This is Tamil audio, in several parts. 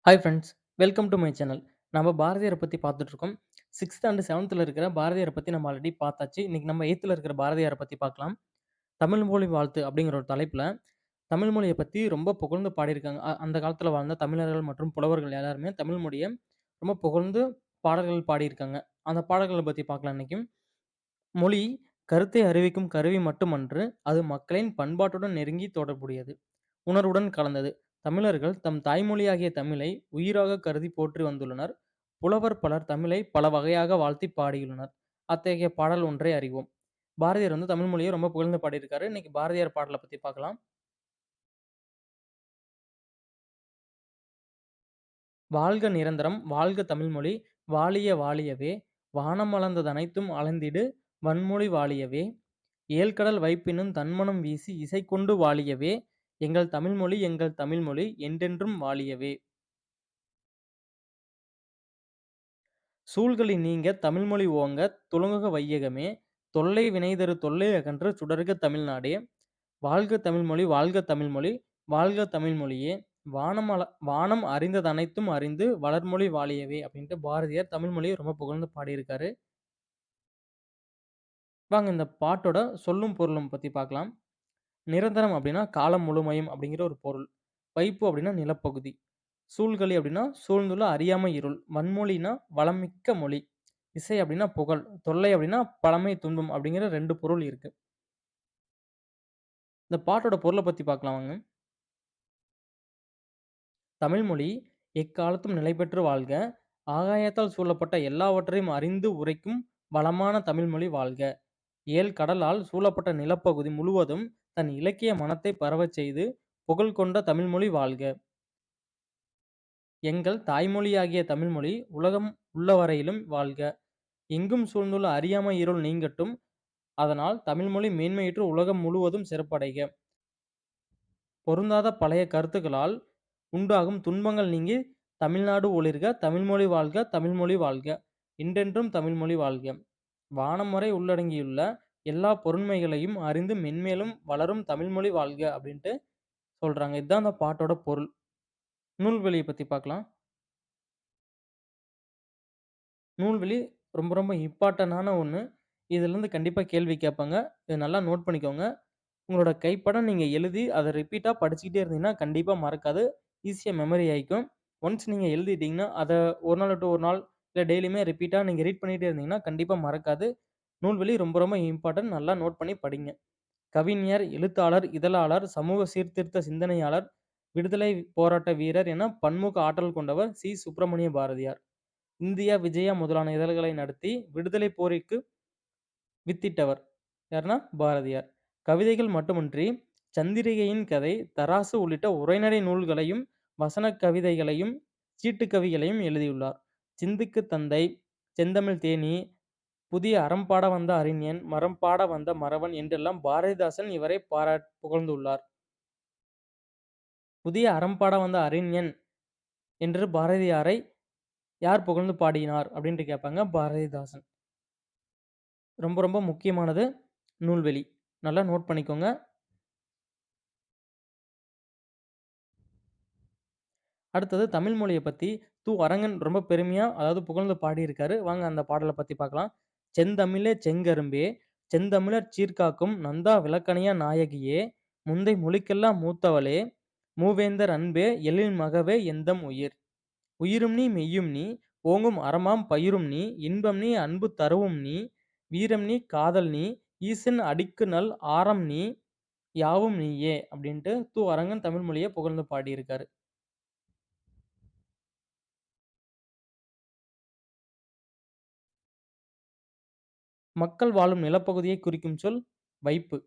Hi friends. Welcome do my channel. நம்ம பாரதியார பத்தி பார்த்துட்டுருக்கோம். 6த் அண்ட் 7த்ல இருக்கிற பாரதியார பத்தி நம்ம ஆல்ரெடி பார்த்தாச்சு. இன்னைக்கு நம்ம 8த்ல இருக்கிற பாரதியார பத்தி பார்க்கலாம். "தமிழ் மொழி வாழ்த்து" அப்படிங்கிற ஒரு தலைப்புல, தமிழ் மொழிய பத்தி ரொம்ப புகழ்ந்து பாடியிருக்காங்க. அந்த காலத்துல வாழ்ந்த தமிழர்கள் மற்றும் புலவர்கள் எல்லாருமே தமிழ் மொழிய ரொம்ப புகழ்ந்து பாடல்கள் பாடியிருக்காங்க. அந்த பாடல்கள பத்தி பார்க்கலாம் இன்னைக்கு. மொழி கருத்தை அறிவிக்கும் கருவி மட்டுமன்று, அது மக்களின் பண்பாட்டுடன் நெருங்கி தொடர்புடையது. உணர்வுடன் கலந்தது. தமிழர்கள் தம் தாய்மொழியாகிய தமிழை உயிராகக் கருதிப் போற்றி வந்துள்ளனர். புலவர் பலர் தமிழை பல வகையாக வாழ்த்திப் பாடியுள்ளனர். அத்தகைய பாடல் ஒன்றை அறிவோம். பாரதியார் தமிழ் மொழிய ரொம்ப புகழ்ந்து பாடியிருக்காரு. இன்னைக்கு பாரதியார் பாடல பத்தி பார்க்கலாம். வாழ்க நிரந்தரம்! வாழ்க தமிழ்மொழி! வாழிய வாழியவே! வானம் அளந்ததனைத்தும் அளந்திடு வண்மொழி வாழியவே! ஏழ்கடல் வைப்பினும் தன்மணம் வீசி இசைக்கொண்டு வாழியவே! எங்கள் தமிழ்மொழி எங்கள் தமிழ்மொழி என்றென்றும் வாழியவே! சூழ்களி நீங்கத் தமிழ்மொழி ஓங்கத் துலங்குக வையகமே! தொல்லை வினைதரு தொல்லை அகன்று சுடர்க தமிழ்நாடே! வாழ்க தமிழ்மொழி! வாழ்க தமிழ்மொழி! வாழ்க தமிழ்மொழியே! வானம் அறிந்ததனைத்தும் அறிந்து வளர்மொழி வாழியவே! அப்படின்ட்டு பாரதியார் தமிழ் மொழிய ரொம்ப புகழ்ந்து பாடியிருக்காரு. வாங்க இந்த பாட்டோட சொல்லும் பொருளும் பத்தி பார்க்கலாம். நிரந்தரம் அப்படின்னா காலம் முழுமையும் அப்படிங்கிற ஒரு பொருள். வைப்பு அப்படின்னா நிலப்பகுதி. சூழ்கலி அப்படின்னா சூழ்ந்துள்ள அறியாமை இருள். வன்மொழின்னா வளமிக்க மொழி. இசை அப்படின்னா புகழ். தொல்லை அப்படின்னா பழமை, துன்பம் அப்படிங்கிற 2 பொருள் இருக்கு. இந்த பாட்டோட பொருள பத்தி பார்க்கலாம் வாங்க. தமிழ்மொழி எக்காலத்தும் நிலைபெற்று வாழ்க! ஆகாயத்தால் சூழப்பட்ட எல்லாவற்றையும் அறிந்து உரைக்கும் வளமான தமிழ்மொழி வாழ்க! ஏழ் கடலால் சூழப்பட்ட நிலப்பகுதி முழுவதும் தன் இலக்கிய மணத்தைப் பரவச் செய்து புகழ் கொண்ட தமிழ்மொழி வாழ்க! எங்கள் தாய்மொழியாகிய தமிழ்மொழி உலகம் உள்ளவரையிலும் வாழ்க! எங்கும் சூழ்ந்துள்ள அறியாமை இருள் நீங்கட்டும். அதனால் தமிழ்மொழி மேன்மையுற்று உலகம் முழுவதும் சிறப்படைக. பொருந்தாத பழைய கருத்துக்களால் உண்டாகும் துன்பங்கள் நீங்கி தமிழ்நாடு ஒளிர்க. தமிழ்மொழி வாழ்க! தமிழ்மொழி வாழ்க! என்றென்றும் தமிழ்மொழி வாழ்க! வானம் வரை உள்ளடங்கியுள்ள எல்லா பொருண்மைகளையும் அறிந்து மென்மேலும் வளரும் தமிழ்மொழி வாழ்க! அப்படின்ட்டு சொல்றாங்க. இதுதான் அந்த பாட்டோட பொருள். நூல்வழிய பத்தி பார்க்கலாம். நூல்வழி ரொம்ப ரொம்ப இம்பார்ட்டன்டான ஒண்ணு. இதுலருந்து கண்டிப்பா கேள்வி கேட்பாங்க. இத நல்லா நோட் பண்ணிக்கோங்க. உங்களோட கைப்பட நீங்க எழுதி அத ரிப்பீட்டா படிச்சுக்கிட்டே இருந்தீங்கன்னா, கண்டிப்பா மறக்காது. ஈஸியா மெமரி ஆயிக்கும். ஒன்ஸ் நீங்க எழுதிட்டீங்கன்னா, அத ஒரு நாள் விட்டு ஒரு நாள், இல்ல டெய்லியுமே ரிப்பீட்டா நீங்க ரீட் பண்ணிட்டே இருந்தீங்கன்னா, கண்டிப்பா மறக்காது. நூல்வழி ரொம்ப ரொம்ப இம்பார்ட்டன்ட். நல்லா நோட் பண்ணி படிங்க. கவிஞர், எழுத்தாளர், இதழாளர், சமூக சீர்திருத்த சிந்தனையாளர், விடுதலை போராட்ட வீரர் என பன்முக ஆற்றல் கொண்டவர் சுப்பிரமணிய பாரதியார். இந்தியா விஜயா முதலான இதழ்களை நடத்தி விடுதலைப் போரிற்கு வித்திட்டவர். யாருன்னா பாரதியார். கவிதைகள் மட்டுமின்றி சந்திரிகையின் கதை, தராசு உள்ளிட்ட உரைநடை நூல்களையும், வசனக் கவிதைகளையும், சீட்டுக்கவிகளையும் எழுதியுள்ளார். சிந்துக்குத் தந்தை, செந்தமிழ் தேனீ, புதிய அறம் பாட வந்த அறிஞன், மரம் பாட வந்த மறவன் என்றெல்லாம் பாரதிதாசன் இவரை புகழ்ந்துள்ளார். புதிய அறம் பாட வந்த அறிஞன் என்று பாரதியாரை யார் புகழ்ந்து பாடினார்? அப்படின்ட்டு கேட்பாங்க. பாரதிதாசன். ரொம்ப ரொம்ப முக்கியமானது நூல்வெளி. நல்லா நோட் பண்ணிக்கோங்க. அடுத்தது தமிழ் மொழிய பத்தி அரங்கன் ரொம்ப பெருமையா, அதாவது புகழ்ந்து பாடியிருக்காரு. வாங்க அந்த பாடல பத்தி பார்க்கலாம். "செந்தமிழே செங்கரும்பே! செந்தமிழர் சீர்காக்கும் நந்தா விளக்கணையா நாயகியே! முந்தை மொழிக்கெல்லாம் மூத்தவளே! மூவேந்தர் அன்பே! எழில் மகவே! எந்தம் உயிர். உயிரும் நீ மெய்யும் நீ! ஓங்கும் அறமாம் பயிரும் நீ! இன்பம் நீ அன்பு தருவும் நீ! வீரம் நீ காதல் நீ! ஈசன் அடிக்கு நல் ஆரம் நீ! யாவும் நீயே!" அப்படின்ட்டு அரங்கன் தமிழ் மொழிய புகழ்ந்து பாடியிருக்காரு. மக்கள் வாழும் நிலப்பகுதியைக் குறிக்கும் சொல் வைப்பு.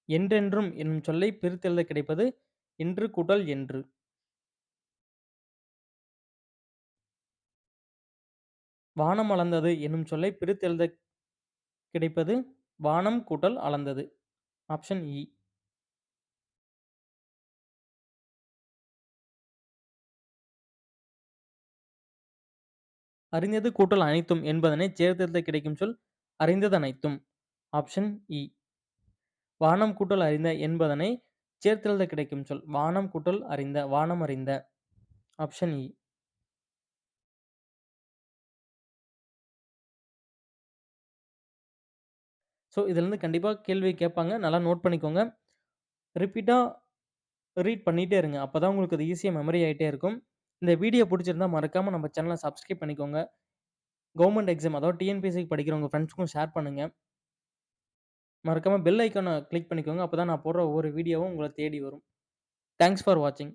என்றென்றும் என்னும் சொல்லைப் பிரித்தெழுதக் கிடைப்பது என்று கூட்டல் என்று. வானம் அளந்தது என்னும் சொல்லைப் பிரித்தெழுதக் கிடைப்பது வானம் கூட்டல் அளந்தது. ஆப்ஷன் இ. அறிந்தது கூட்டல் அனைத்தும் என்பதனைச் சேர்த்தெழுதக் கிடைக்கும் சொல் அறிந்ததனைத்தும். ஆப்ஷன் இ. வானம் கூட்டல் அறிந்த என்பதனை சேர்த்தெழுத கிடைக்கும் சொல். வானம் கூட்டல் அறிந்த. வானம் அறிந்த. ஆப்ஷன் இ. ஸோ இதுலருந்து கண்டிப்பா கேள்வி கேட்பாங்க. நல்லா நோட் பண்ணிக்கோங்க. ரிப்பீட்டா ரீட் பண்ணிட்டே இருங்க. அப்பதான் உங்களுக்கு அது ஈஸியா மெமரி ஆயிட்டே இருக்கும். இந்த வீடியோ புடிச்சிருந்தா மறக்காம நம்ம சேனல சப்ஸ்கிரைப் பண்ணிக்கோங்க. கவர்ன்மென்ட் எக்ஸாம் அதாவது டிஎன்பிஎஸ்சிக்கு படிக்கிற உங்க ஃபிரெண்ட்ஸ்க்கும் ஷேர் பண்ணுங்க. மறக்காம பெல் ஐகான கிளிக் பண்ணிக்கோங்க. அப்பதான் நான் போடுற ஒவ்வொரு வீடியோவும் உங்கள தேடி வரும். தேங்க்ஸ் ஃபார் வாட்சிங்.